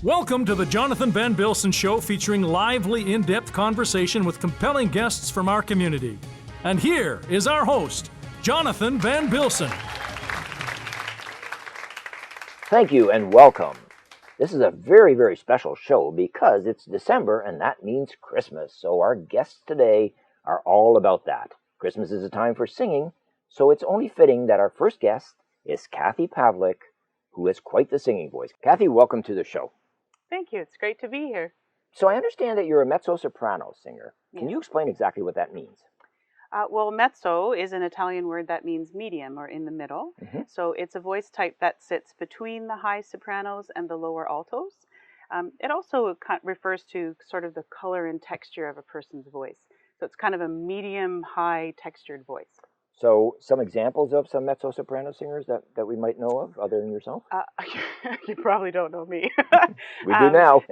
Welcome to the Jonathan Van Bilsen Show, featuring lively, in-depth conversation with compelling guests from our community. And here is our host, Jonathan Van Bilsen. Thank you and welcome. This is a very, very special show because it's December and that means Christmas. So our guests today are all about that. Christmas is a time for singing, so it's only fitting that our first guest is Catherine Pavlik, who has quite the singing voice. Kathy, welcome to the show. Thank you. It's great to be here. So I understand that you're a mezzo-soprano singer. Can you explain exactly what that means? Well, mezzo is an Italian word that means medium or in the middle. So it's a voice type that sits between the high sopranos and the lower altos. It also refers to sort of the color and texture of a person's voice. So it's kind of a medium high textured voice. So some examples of some mezzo-soprano singers that we might know of other than yourself? You probably don't know me. We do now.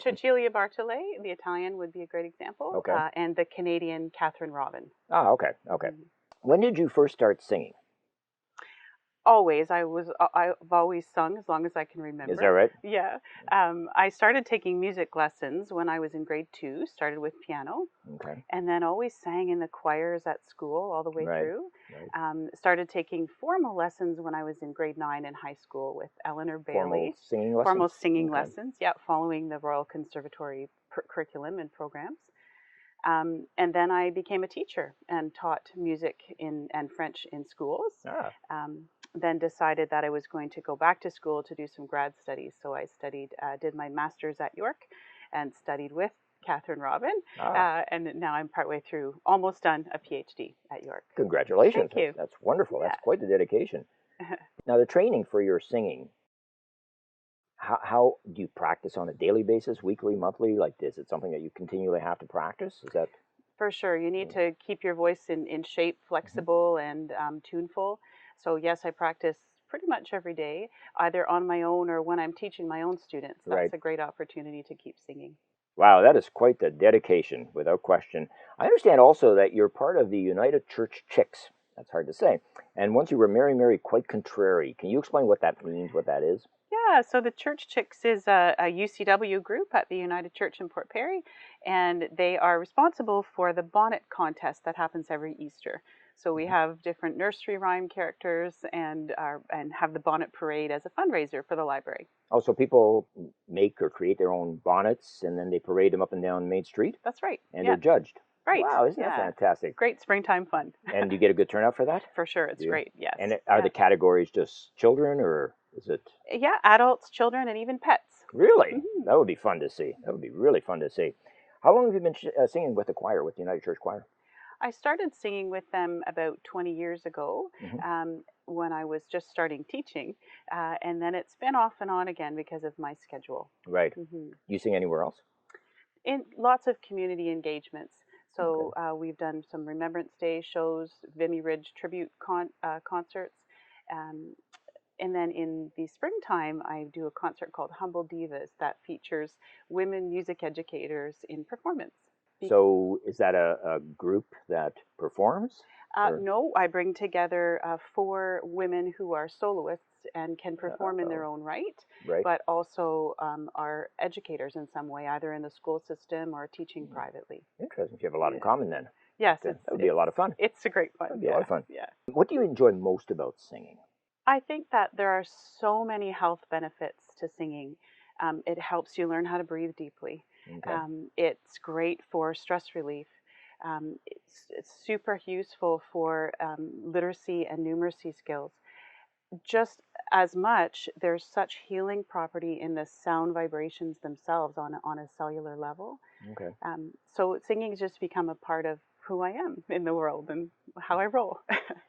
Cecilia Bartolé, the Italian, would be a great example. Okay. And the Canadian Catherine Robin. Ah, okay. When did you first start singing? Always. I've always sung as long as I can remember. Is that right? Yeah. I started taking music lessons when I was in grade 2, started with piano. Okay. And then always sang in the choirs at school all the way through. Right. Started taking formal lessons when I was in grade 9 in high school with Eleanor Bailey. Formal singing lessons? Formal singing lessons, yeah, following the Royal Conservatory curriculum and programs. And then I became a teacher and taught music and French in schools. Then decided that I was going to go back to school to do some grad studies. So I did my master's at York and studied with Catherine Robin. And now I'm partway through, almost done a PhD at York. Congratulations. Thank you. That's wonderful. Yeah. That's quite the dedication. Now, the training for your singing, how do you practice on a daily basis, weekly, monthly? Like, is it something that you continually have to practice? Is that... For sure. You need to keep your voice in shape, flexible, and tuneful. So yes, I practice pretty much every day, either on my own or when I'm teaching my own students. That's a great opportunity to keep singing. Wow, that is quite the dedication, without question. I understand also that you're part of the United Church Chicks. That's hard to say. And once you were Mary, quite contrary. Can you explain what that means, what that is? Yeah, so the Church Chicks is a UCW group at the United Church in Port Perry, and they are responsible for the bonnet contest that happens every Easter. So we have different nursery rhyme characters and have the bonnet parade as a fundraiser for the library. Oh, so people make or create their own bonnets, and then they parade them up and down Main Street? That's right. And they're judged? Right. Wow, isn't that fantastic? Great springtime fun. And you get a good turnout for that? For sure, it's great, yes. And are the categories just children, or is it? Yeah, adults, children, and even pets. Really? That would be fun to see. That would be really fun to see. How long have you been singing with the choir, with the United Church Choir? I started singing with them about 20 years ago when I was just starting teaching, and then it's been off and on again because of my schedule. Right. You sing anywhere else? In lots of community engagements. So we've done some Remembrance Day shows, Vimy Ridge tribute concerts, and then in the springtime, I do a concert called Humble Divas that features women music educators in performance. So is that a group that performs? No, I bring together 4 women who are soloists and can perform in their own right, but also are educators in some way, either in the school system or teaching privately. Interesting. You have a lot in common then. Yes. That would be a lot of fun. It's a great fun. That would be a lot of fun. Yeah. What do you enjoy most about singing? I think that there are so many health benefits to singing. It helps you learn how to breathe deeply. It's great for stress relief. It's super useful for literacy and numeracy skills. Just as much, there's such healing property in the sound vibrations themselves on a cellular level. So singing has just become a part of who I am in the world and how I roll.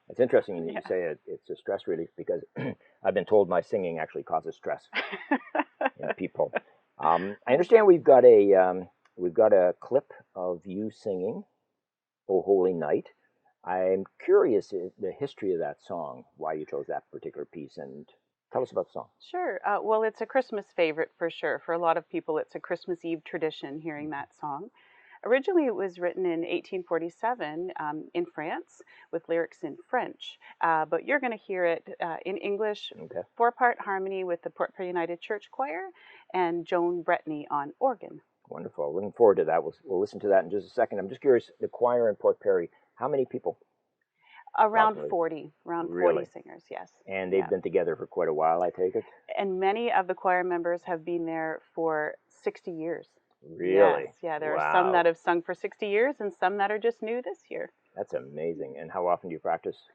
It's interesting that you say it's a stress relief, because I've been told my singing actually causes stress in people. I understand we've got a clip of you singing "O Holy Night." I'm curious the history of that song, why you chose that particular piece, and tell us about the song. Sure. Well, it's a Christmas favorite for sure. For a lot of people, it's a Christmas Eve tradition hearing that song. Originally, it was written in 1847 in France with lyrics in French, but you're going to hear it in English, Okay. four-part harmony with the Port Perry United Church Choir and Joan Bretney on organ. Wonderful. Looking forward to that. We'll listen to that in just a second. I'm just curious, the choir in Port Perry, how many people? Around Roughly. 40, around Really? 40 singers, yes. And they've Yeah. been together for quite a while, I take it? And many of the choir members have been there for 60 years. Really? Yes, yeah, there are Wow. some that have sung for 60 years and some that are just new this year. That's amazing. And how often do you practice?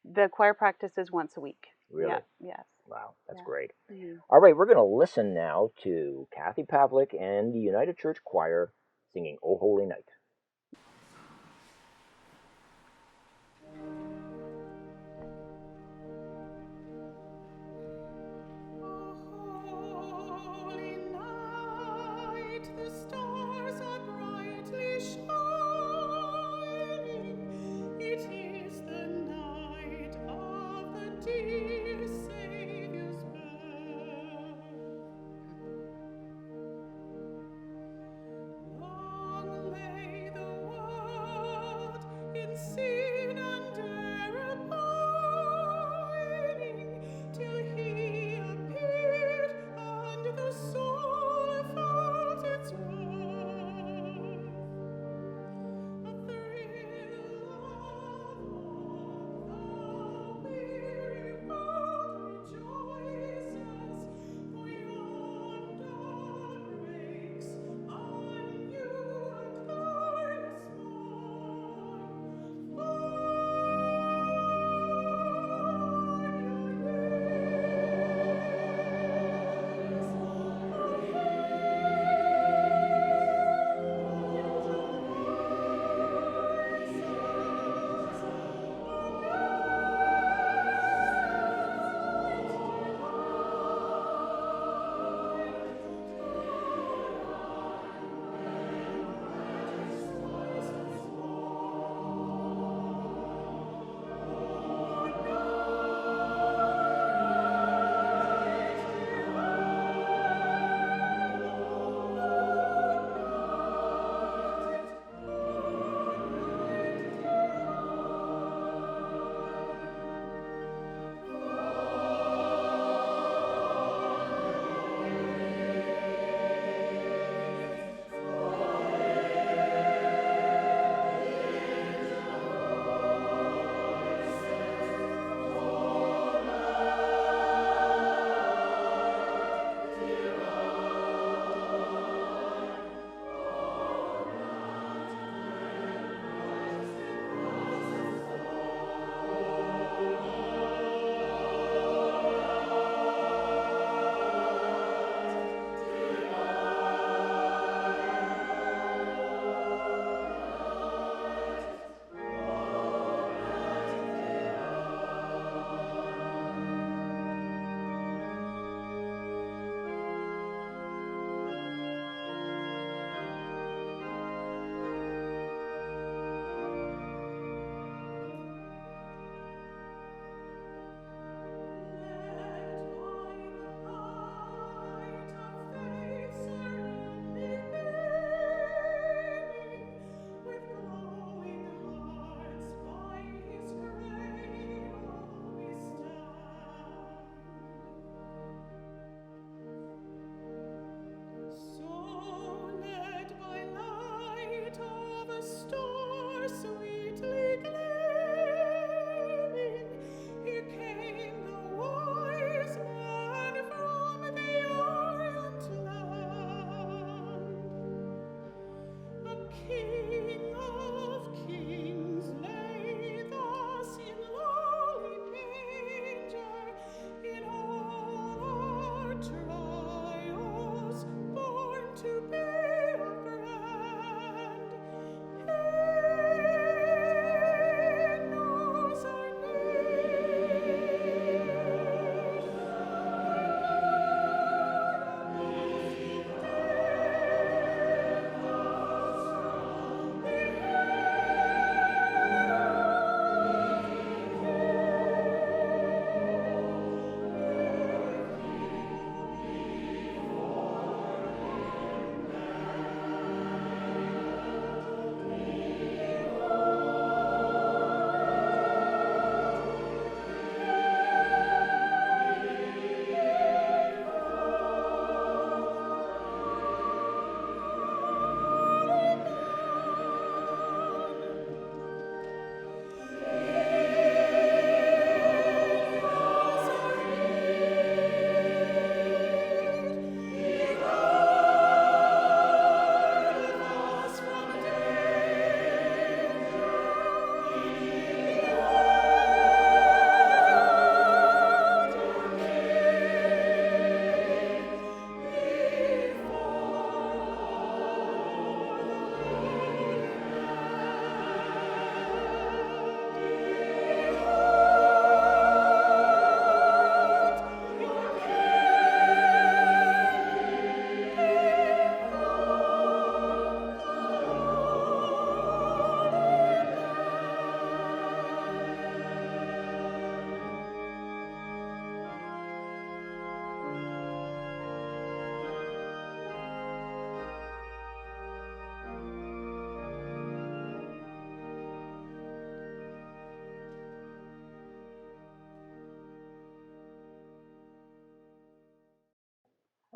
The choir practice is once a week. Really? Yeah, yes. Wow, that's Yeah. great. Mhm. All right, we're going to listen now to Cathy Pavlik and the United Church Choir singing "O Holy Night." The stars are brightly shining. It is the night of the dear Saviour's birth. Long lay the world in sin and error pining, till He appeared and the soul felt its worth. A thrill of hope, the weary world rejoices, for yonder breaks a new and glorious morn. For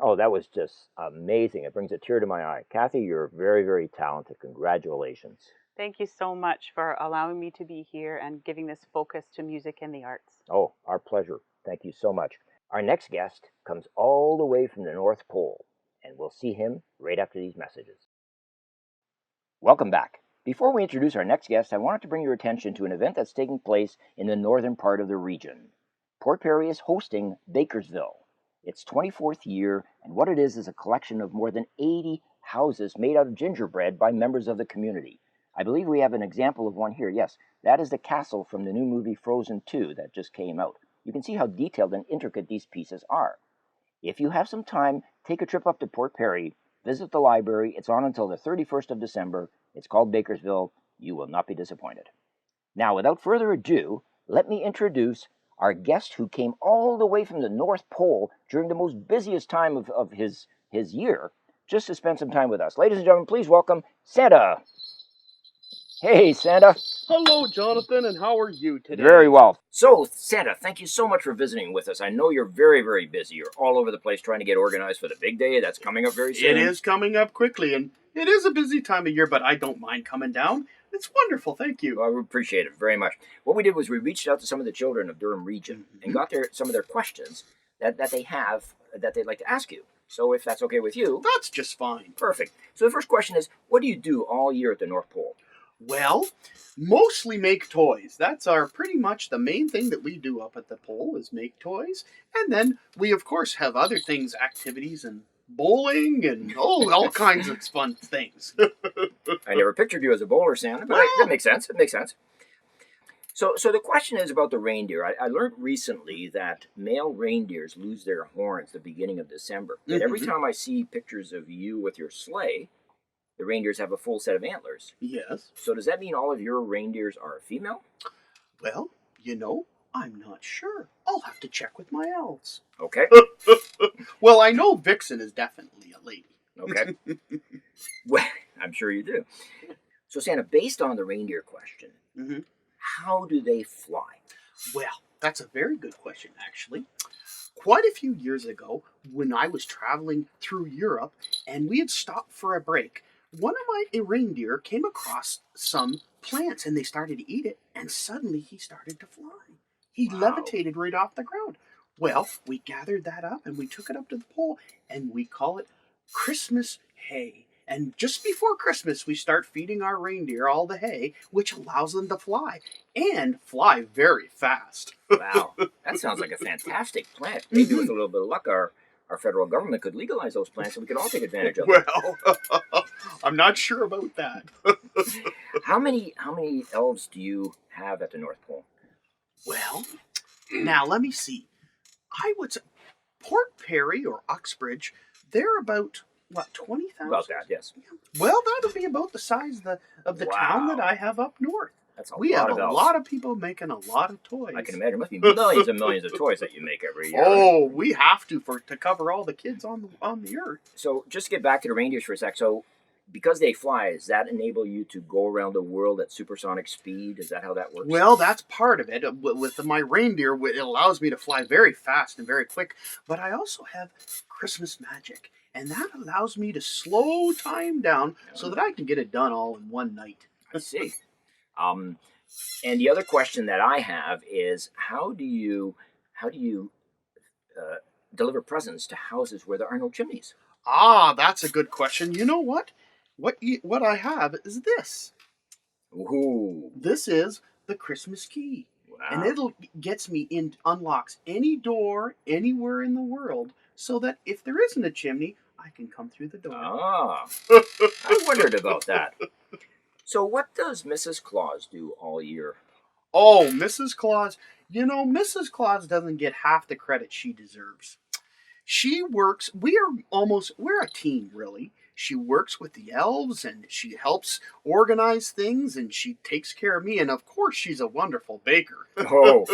Oh, that was just amazing. It brings a tear to my eye. Kathy, you're very, very talented. Congratulations. Thank you so much for allowing me to be here and giving this focus to music and the arts. Oh, our pleasure. Thank you so much. Our next guest comes all the way from the North Pole, and we'll see him right after these messages. Welcome back. Before we introduce our next guest, I wanted to bring your attention to an event that's taking place in the northern part of the region. Port Perry is hosting Bakersville. Its 24th year, and what it is a collection of more than 80 houses made out of gingerbread by members of the community. I believe we have an example of one here. Yes, that is the castle from the new movie Frozen 2 that just came out. You can see how detailed and intricate these pieces are. If you have some time, take a trip up to Port Perry, visit the library. It's on until the 31st of December. It's called Bakersville. You will not be disappointed. Now, without further ado, let me introduce our guest who came all the way from the North Pole during the most busiest time of his year, just to spend some time with us. Ladies and gentlemen, please welcome Santa. Hey, Santa. Hello, Jonathan, and how are you today? Very well. So, Santa, thank you so much for visiting with us. I know you're very, very busy. You're all over the place trying to get organized for the big day that's coming up very soon. It is coming up quickly, and it is a busy time of year, but I don't mind coming down. It's wonderful, thank you. Well, we appreciate it very much. What we did was we reached out to some of the children of Durham Region and got some of their questions that they have that they'd like to ask you. So if that's okay with you. That's just fine. Perfect. So the first question is, what do you do all year at the North Pole? Well, mostly make toys. That's pretty much the main thing that we do up at the pole is make toys. And then we, of course, have other things, activities and bowling and all kinds of fun things. I never pictured you as a bowler, Santa, but that makes sense. It makes sense. So the question is about the reindeer. I learned recently that male reindeers lose their horns at the beginning of December. And every time I see pictures of you with your sleigh, the reindeers have a full set of antlers. Yes. So does that mean all of your reindeers are female? Well, I'm not sure. I'll have to check with my elves. Okay. Well, I know Vixen is definitely a lady. Okay. Well, I'm sure you do. So, Santa, based on the reindeer question, how do they fly? Well, that's a very good question, actually. Quite a few years ago, when I was traveling through Europe and we had stopped for a break, one of my reindeer came across some plants and they started to eat it, and suddenly he started to fly. He levitated right off the ground. Well, we gathered that up and we took it up to the pole and we call it Christmas hay. And just before Christmas, we start feeding our reindeer all the hay, which allows them to fly, and fly very fast. Wow, that sounds like a fantastic plant. Maybe with a little bit of luck, our federal government could legalize those plants so we could all take advantage of them. Well, I'm not sure about that. How many elves do you have at the North Pole? Well, now let me see. I would say Port Perry or Uxbridge, they're about, 20,000? About that, yes. Well, that'll be about the size of the town that I have up north. That's We have a lot of people making a lot of toys. I can imagine. There must be millions and millions of toys that you make every year. Oh, we have to cover all the kids on the earth. So just to get back to the reindeers for a sec. So because they fly, does that enable you to go around the world at supersonic speed? Is that how that works? Well, that's part of it. With my reindeer, it allows me to fly very fast and very quick. But I also have Christmas magic. And that allows me to slow time down so that I can get it done all in one night. I see. And the other question that I have is, how do you deliver presents to houses where there are no chimneys? Ah, that's a good question. You know what? What I have is this. Ooh. This is the Christmas key. Wow. And gets me in, unlocks any door anywhere in the world so that if there isn't a chimney, I can come through the door. Ah, I wondered about that. So what does Mrs. Claus do all year? Oh, Mrs. Claus. Mrs. Claus doesn't get half the credit she deserves. She works, we're a team, really. She works with the elves and she helps organize things and she takes care of me. And of course, she's a wonderful baker. Oh,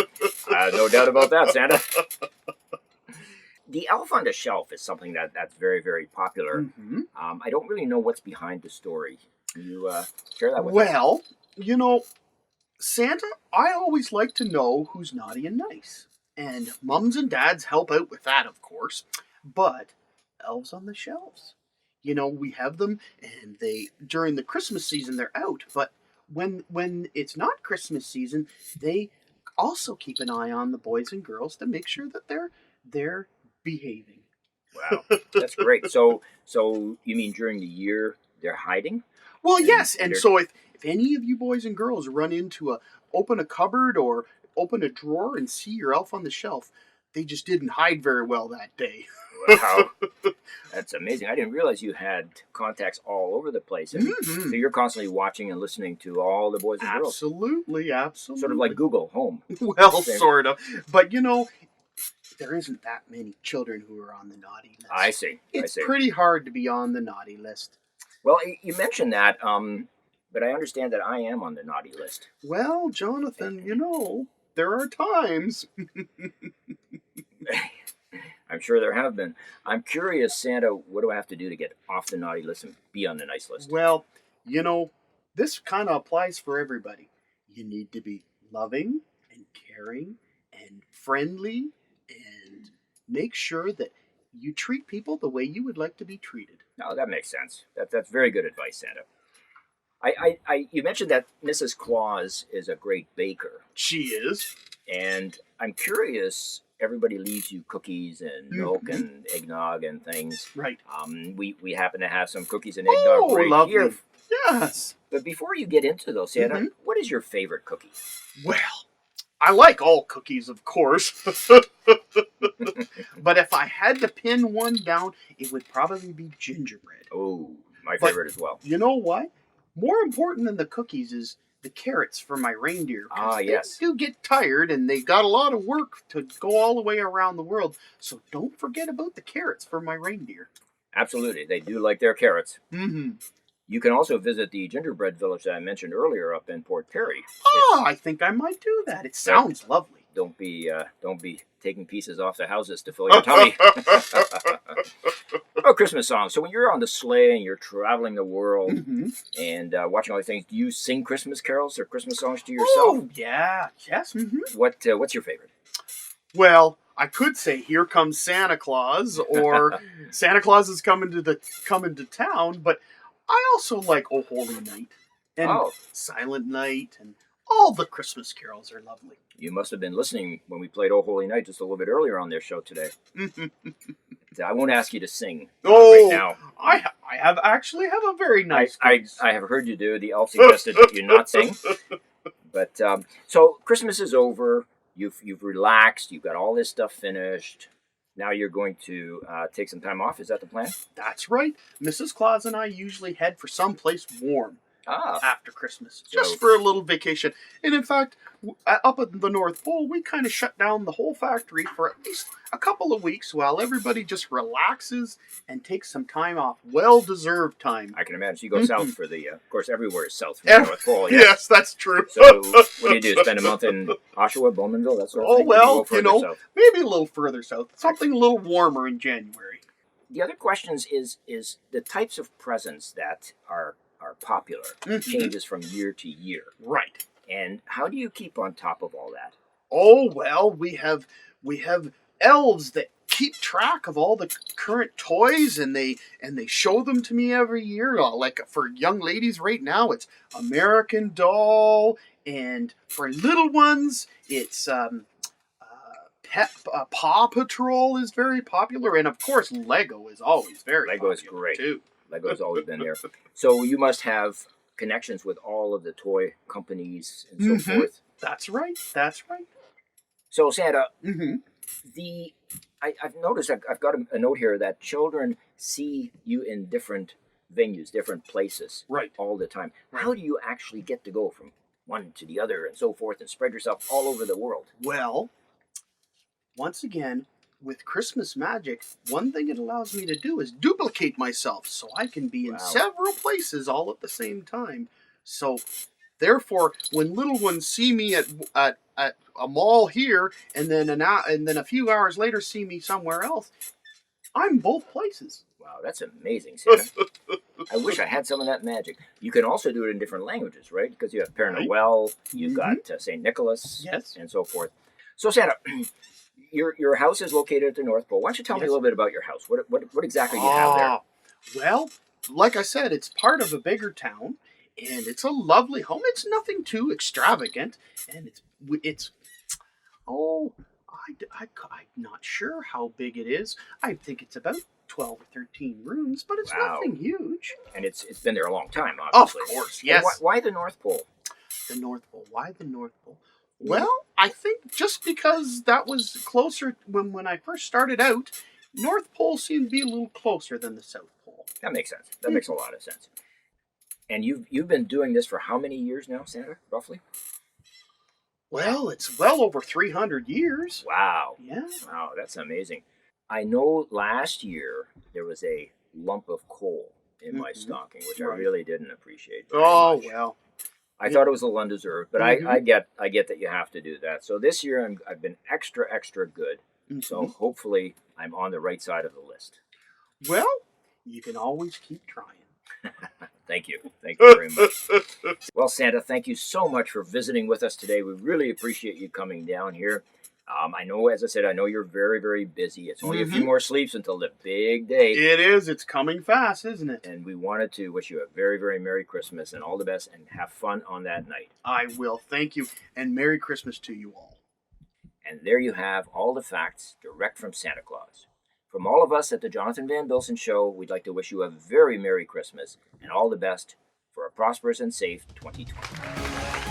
no doubt about that, Santa. The elf on the shelf is something that's very, very popular. I don't really know what's behind the story. Can you share that with us? Well, Santa, I always like to know who's naughty and nice. And mums and dads help out with that, of course. But elves on the shelves. You know, we have them, and they during the Christmas season they're out, but when it's not Christmas season, they also keep an eye on the boys and girls to make sure that they're behaving. Wow, that's great. So you mean during the year they're hiding? Well, And yes, and they're so if any of you boys and girls run into open a cupboard or open a drawer and see your elf on the shelf, they just didn't hide very well that day. wow, that's amazing. I didn't realize you had contacts all over the place, and Mhm. so you're constantly watching and listening to all the boys and girls, Absolutely, absolutely. sort of like Google Home. Well, Same. sort of. But you know, there isn't that many children who are on the naughty list. I see. It's I see. pretty hard to be on the naughty list. Well, you mentioned that, but I understand that I am on the naughty list. Well, Jonathan, you know, there are times. I'm sure there have been. I'm curious, Santa, what do I have to do to get off the naughty list and be on the nice list? Well, you know, this kind of applies for everybody. You need to be loving and caring and friendly and make sure that you treat people the way you would like to be treated. No, that makes sense. That's very good advice, Santa. You mentioned that Mrs. Claus is a great baker, She is. and I'm curious. Everybody leaves you cookies and milk Mhm. and eggnog and things. Right. We happen to have some cookies and eggnog Oh, right lovely. here. Yes. But before you get into those, Santa, Mhm. what is your favorite cookie? Well, I like all cookies, of course. But if I had to pin one down, it would probably be gingerbread. Oh, my But- favorite as well. You know what? More important than the cookies is the carrots for my reindeer. 'Cause Ah, yes. They do get tired and they got a lot of work to go all the way around the world. So don't forget about the carrots for my reindeer. Absolutely, they do like their carrots. Mm-hmm. You can also visit the gingerbread village that I mentioned earlier up in Port Perry. Oh, I think I might do that. It sounds lovely. Don't be taking pieces off the houses to fill your tummy. Oh, Christmas songs. So when you're on the sleigh and you're traveling the world Mhm. and watching all these things, do you sing Christmas carols or Christmas songs to yourself? Oh, yeah. Yes. Mm-hmm. What's your favorite? Well, I could say "Here Comes Santa Claus" or "Santa Claus is coming to town," but I also like "Oh Holy Night" and Oh. "Silent Night," and all the Christmas carols are lovely. You must have been listening when we played "Oh Holy Night" just a little bit earlier on their show today. I won't ask you to sing Oh, right now. I actually have a very nice I voice. have heard you do. The elf suggested that you not sing. But so Christmas is over. You've relaxed. You've got all this stuff finished. Now you're going to take some time off. Is that the plan? That's right. Mrs. Claus and I usually head for someplace warm Ah, after Christmas, So- just for a little vacation. And in fact, up at the North Pole, we kind of shut down the whole factory for at least a couple of weeks while everybody just relaxes and takes some time off. Well-deserved time. I can imagine. So you go south for the. Of course, everywhere is south from Ev- the North Pole. Yeah. Yes, that's true. So what do you do? Spend a month in Oshawa, Bowmanville, that sort of Oh, thing? Or do well, go further you know, south? maybe a little further south. Something a little warmer in January. The other questions is the types of presents that are popular Mhm. changes from year to year, Right. and how do you keep on top of all that? Oh, well, we have elves that keep track of all the current toys and they show them to me every year. Like for young ladies right now, it's American Doll, and for little ones, it's Paw Patrol is very popular, and of course Lego is always very Lego is popular, great. too. Lego's always been there. So you must have connections with all of the toy companies and so Mhm. forth. That's right. That's right. So Santa, Mm-hmm. I've noticed, I've got a note here that children see you in different venues, different places Right. all the time. Right. How do you actually get to go from one to the other and so forth and spread yourself all over the world? Well, once again, with Christmas Magic, one thing it allows me to do is duplicate myself so I can be in Wow. several places all at the same time. So, therefore, when little ones see me at a mall here and then a few hours later see me somewhere else, I'm both places. Wow, that's amazing, Santa. I wish I had some of that magic. You can also do it in different languages, right? Because you have Père Right. Noël, you've Mhm. got St. Nicholas, Yes. and so forth. So Santa, your house is located at the North Pole. Why don't you tell me a Yes. little bit about your house? What exactly do you have there? Well, like I said, it's part of a bigger town, and it's a lovely home. It's nothing too extravagant, and it's oh, I'm not sure how big it is. I think it's about 12 or 13 rooms, but it's Wow. nothing huge. And it's been there a long time, Of obviously. course, And yes. why the North Pole? The North Pole. Why the North Pole? Well, I think just because that was closer when I first started out, North Pole seemed to be a little closer than the South Pole. That makes sense. That makes a lot of sense. And you've been doing this for how many years now, Santa, roughly? Well, it's well over 300 years. Wow. Yeah. Wow, that's amazing. I know last year there was a lump of coal in my Mhm. stocking, which I Right. really didn't appreciate very Oh, much. well. I thought it was a little undeserved, but Mhm. I get that you have to do that. So this year I've been extra good. So Mhm. hopefully I'm on the right side of the list. Well, you can always keep trying. Thank you. Thank you very much. Well, Santa, thank you so much for visiting with us today. We really appreciate you coming down here. I know, as I said, I know you're very busy. It's only a few Mhm. more sleeps until the big day. It is. It's coming fast, isn't it? And we wanted to wish you a very Merry Christmas and all the best and have fun on that night. I will. Thank you. And Merry Christmas to you all. And there you have all the facts direct from Santa Claus. From all of us at the Jonathan Van Bilsen Show, we'd like to wish you a very Merry Christmas and all the best for a prosperous and safe 2020.